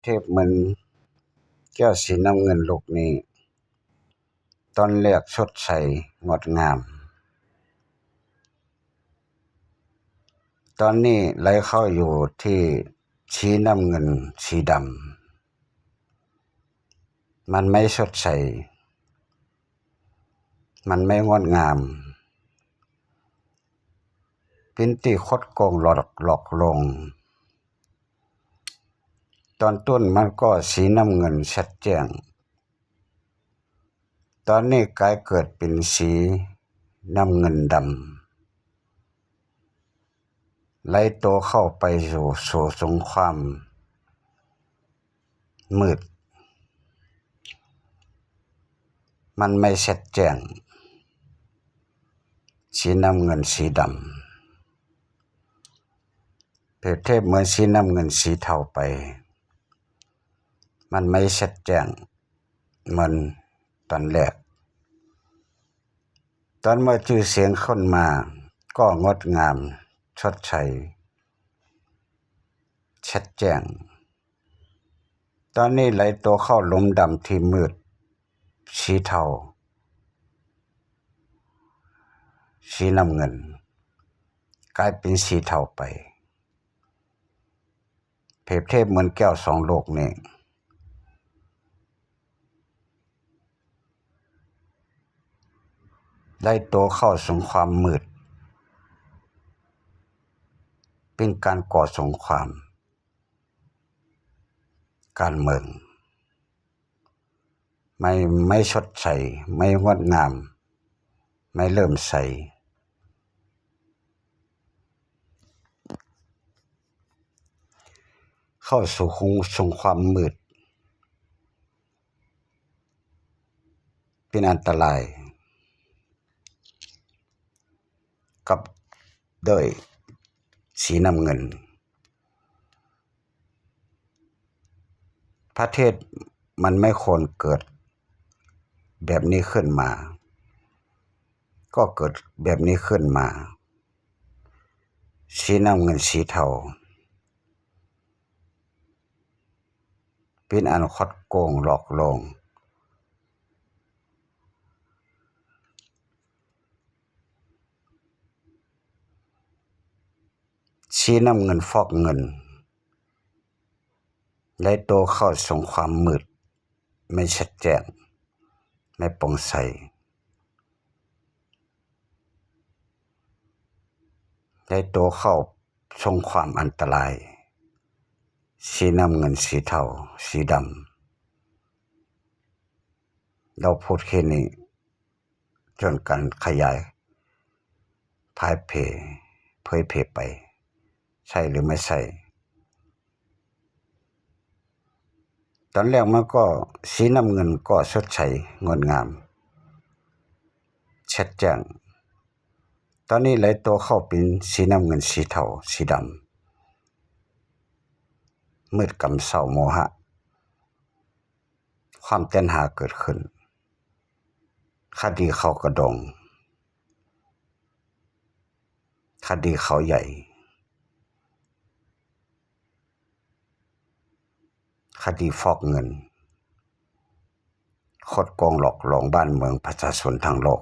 เทพเหมือนแก้วสีน้ำเงินลูกนี้ตอนแรกสดใสงดงามตอนนี้ไหลเข้าอยู่ที่สีน้ำเงินสีดำมันไม่สดใสมันไม่งดงามเป็นที่คดโกงหลอกลงตอนต้นมันก็สีน้ำเงินชัดแจ้งตอนนี้กลายเกิดเป็นสีน้ำเงินดำไหลโตเข้าไปสู่สงครามมืดมันไม่ชัดแจ้งสีน้ำเงินสีดำเปรียบเทียบเหมือนสีน้ำเงินสีเทาไปมันไม่ชัดแจ้งเหมือนตอนแรกตอนเมื่อชื่อเสียงขึ้นมาก็งดงามชดใช้ชัดแจ้งตอนนี้ไหลตัวเข้าหลุมดำที่มืดสีเทาสีน้ำเงินกลายเป็นสีเทาไปเปรียบเทียบเหมือนแก้วสองโลกนี่ได้ตัวเข้าสู่ความมืดเป็นการก่อสงครามการเมืองไม่ชดใสไม่งดงามไม่เริ่มใสเข้าสู่สงครามมืดเป็นอันตรายกับด้วยสีน้ำเงินประเทศมันไม่ควรเกิดแบบนี้ขึ้นมาก็เกิดแบบนี้ขึ้นมาสีน้ำเงินสีเทาเป็นอันคดโกงหลอกลวงสีน้ำเงินฟอกเงินได้โตเข้าสู่ความมืดไม่ชัดแจ้งไม่โปร่งใสได้โตเข้าสู่ความอันตรายสีน้ำเงินสีเทาสีดำเราพูดแค่นี้จนการขยายเผยไปใช่หรือไม่ใช่ตอนแรกมันก็สีน้ำเงินก็สดใสงดงามชัดแจ้งตอนนี้ไหลตัวเข้าเป็นสีน้ำเงินสีเทาสีดำมืดกำเศร้าโมหะความตัณหาเกิดขึ้นคดีเขากระดงคดีเขาใหญ่คดีฟอกเงินคดโกงหลอกลวงบ้านเมืองประชาชนทั้งโลก